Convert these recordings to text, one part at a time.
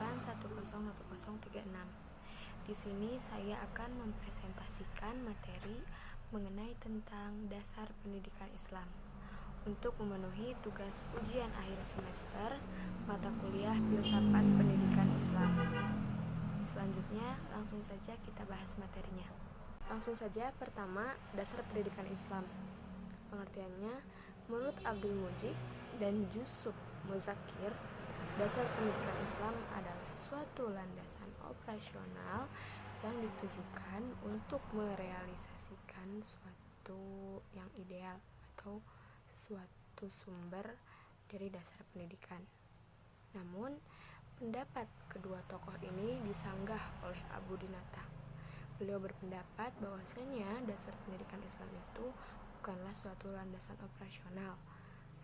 angkatan 101036. Di sini saya akan mempresentasikan materi mengenai tentang dasar pendidikan Islam untuk memenuhi tugas ujian akhir semester mata kuliah filsafat pendidikan Islam. Selanjutnya, langsung saja kita bahas materinya. Langsung saja, pertama, dasar pendidikan Islam. Pengertiannya, menurut Abdul Mujib dan Yusuf Muzakir, dasar pendidikan Islam adalah suatu landasan operasional yang ditujukan untuk merealisasikan suatu yang ideal atau sesuatu sumber dari dasar pendidikan. Namun, pendapat kedua tokoh ini disanggah oleh Abu Dinata. Beliau berpendapat bahwasanya dasar pendidikan Islam itu bukanlah suatu landasan operasional,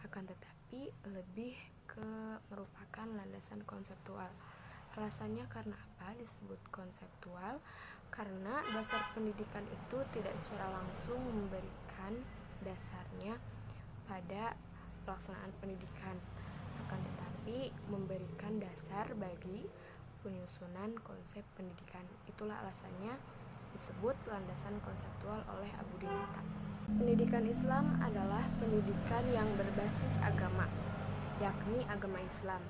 akan tetapi lebih merupakan landasan konseptual. Alasannya karena apa disebut konseptual? Karena dasar pendidikan itu tidak secara langsung memberikan dasarnya pada pelaksanaan pendidikan, akan tetapi memberikan dasar bagi penyusunan konsep pendidikan. Itulah alasannya disebut landasan konseptual oleh Abu Dinata. Pendidikan Islam adalah pendidikan yang berbasis agama, yakni agama Islam.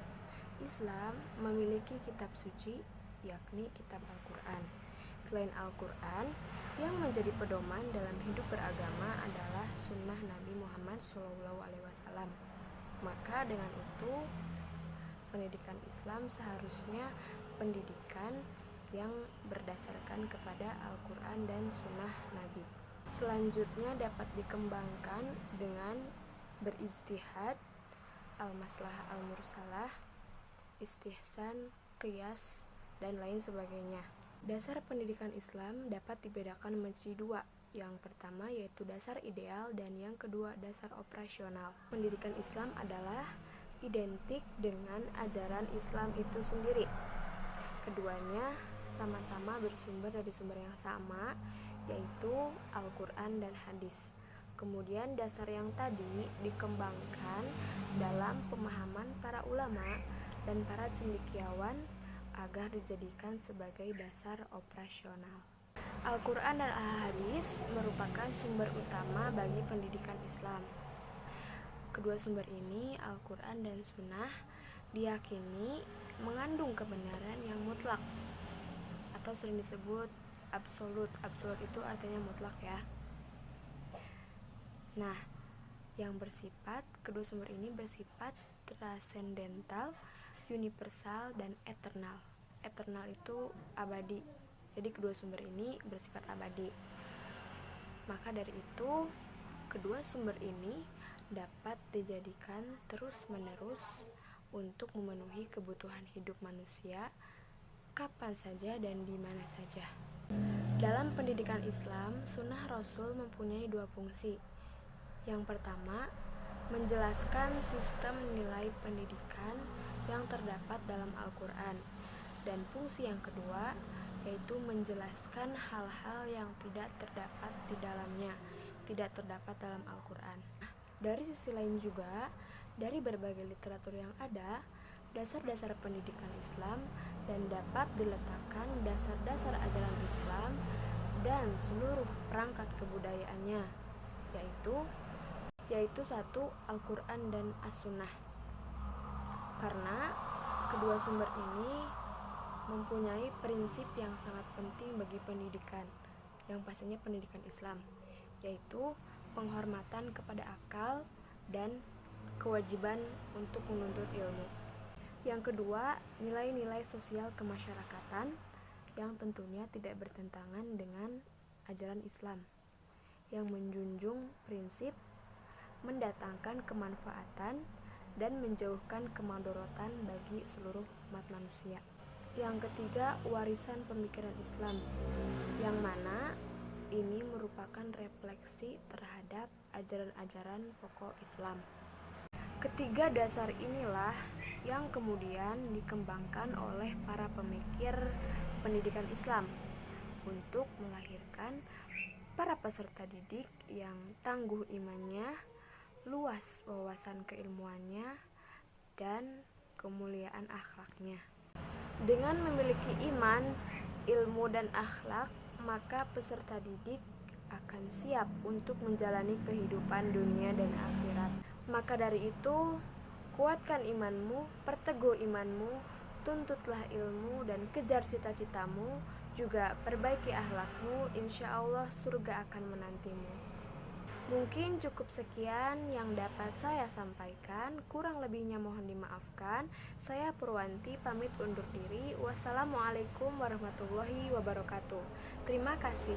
Islam memiliki kitab suci, yakni kitab Al-Quran. Selain Al-Quran, yang menjadi pedoman dalam hidup beragama adalah sunnah Nabi Muhammad SAW. Maka dengan itu, pendidikan Islam seharusnya pendidikan yang berdasarkan kepada Al-Quran dan sunnah Nabi. Selanjutnya dapat dikembangkan dengan berijtihad, al-maslahah al-mursalah, istihsan, qiyas, dan lain sebagainya. Dasar pendidikan Islam dapat dibedakan menjadi dua. Yang pertama yaitu dasar ideal dan yang kedua dasar operasional. Pendidikan Islam adalah identik dengan ajaran Islam itu sendiri. Keduanya sama-sama bersumber dari sumber yang sama, yaitu Al-Quran dan hadis. Kemudian dasar yang tadi dikembangkan dalam pemahaman para ulama dan para cendekiawan agar dijadikan sebagai dasar operasional. Al-Quran dan Al-Hadis merupakan sumber utama bagi pendidikan Islam. Kedua sumber ini, Al-Quran dan Sunnah, diyakini mengandung kebenaran yang mutlak atau sering disebut absolut. Absolut itu artinya mutlak ya. Nah, kedua sumber ini bersifat transendental, universal, dan eternal. Eternal itu abadi. Jadi kedua sumber ini bersifat abadi. Maka dari itu, kedua sumber ini dapat dijadikan terus-menerus untuk memenuhi kebutuhan hidup manusia kapan saja dan di mana saja. Dalam pendidikan Islam, sunnah Rasul mempunyai dua fungsi. Yang pertama, menjelaskan sistem nilai pendidikan yang terdapat dalam Al-Quran. Dan fungsi yang kedua, yaitu menjelaskan hal-hal yang tidak terdapat di dalamnya, tidak terdapat dalam Al-Quran. Dari sisi lain juga, dari berbagai literatur yang ada, dasar-dasar pendidikan Islam dan dapat diletakkan dasar-dasar ajaran Islam dan seluruh perangkat kebudayaannya, yaitu satu, Al-Quran dan As-Sunnah. Karena kedua sumber ini mempunyai prinsip yang sangat penting bagi pendidikan, yang pastinya pendidikan Islam, yaitu penghormatan kepada akal dan kewajiban untuk menuntut ilmu. Yang kedua, nilai-nilai sosial kemasyarakatan yang tentunya tidak bertentangan dengan ajaran Islam, yang menjunjung prinsip mendatangkan kemanfaatan dan menjauhkan kemadharatan bagi seluruh umat manusia. Yang ketiga, warisan pemikiran Islam, yang mana ini merupakan refleksi terhadap ajaran-ajaran pokok Islam. Ketiga dasar inilah yang kemudian dikembangkan oleh para pemikir pendidikan Islam untuk melahirkan para peserta didik yang tangguh imannya, luas wawasan keilmuannya, dan kemuliaan akhlaknya. Dengan memiliki iman, ilmu, dan akhlak, maka peserta didik akan siap untuk menjalani kehidupan dunia dan akhirat. Maka dari itu, kuatkan imanmu, perteguh imanmu, tuntutlah ilmu dan kejar cita-citamu, juga perbaiki akhlakmu, insya Allah surga akan menantimu. Mungkin cukup sekian yang dapat saya sampaikan, kurang lebihnya mohon dimaafkan. Saya Purwanti pamit undur diri. Wassalamualaikum warahmatullahi wabarakatuh. Terima kasih.